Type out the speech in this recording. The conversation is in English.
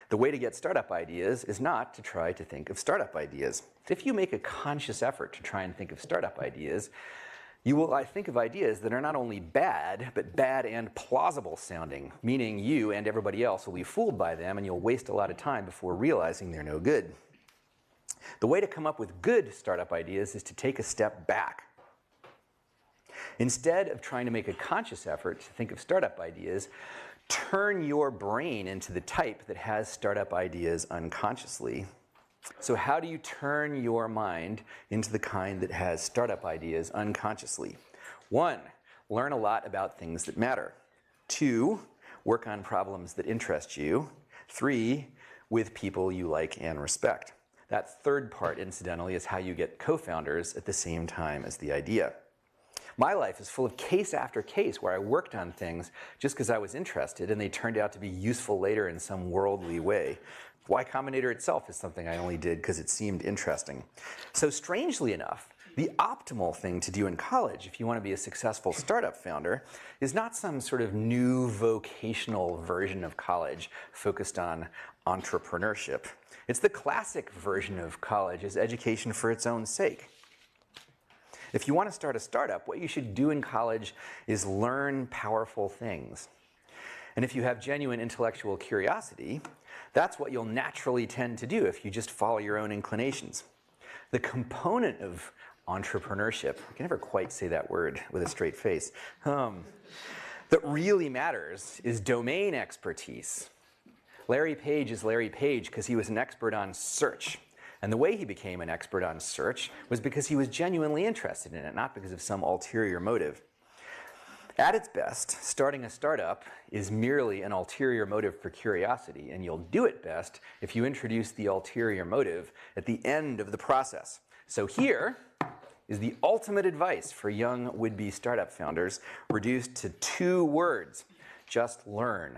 The way to get startup ideas is not to try to think of startup ideas. If you make a conscious effort to try and think of startup ideas, you will think of ideas that are not only bad, but bad and plausible sounding, meaning you and everybody else will be fooled by them and you'll waste a lot of time before realizing they're no good. The way to come up with good startup ideas is to take a step back. Instead of trying to make a conscious effort to think of startup ideas, turn your brain into the type that has startup ideas unconsciously. So how do you turn your mind into the kind that has startup ideas unconsciously? 1, learn a lot about things that matter. 2, work on problems that interest you. 3, with people you like and respect. That third part, incidentally, is how you get co-founders at the same time as the idea. My life is full of case after case where I worked on things just because I was interested and they turned out to be useful later in some worldly way. Y Combinator itself is something I only did because it seemed interesting. So strangely enough, the optimal thing to do in college if you want to be a successful startup founder is not some sort of new vocational version of college focused on entrepreneurship. It's the classic version of college as education for its own sake. If you want to start a startup, what you should do in college is learn powerful things. And if you have genuine intellectual curiosity, that's what you'll naturally tend to do if you just follow your own inclinations. The component of entrepreneurship, I can never quite say that word with a straight face, that really matters is domain expertise. Larry Page is Larry Page because he was an expert on search. And the way he became an expert on search was because he was genuinely interested in it, not because of some ulterior motive. At its best, starting a startup is merely an ulterior motive for curiosity, and you'll do it best if you introduce the ulterior motive at the end of the process. So here is the ultimate advice for young would-be startup founders, reduced to 2 words: just learn.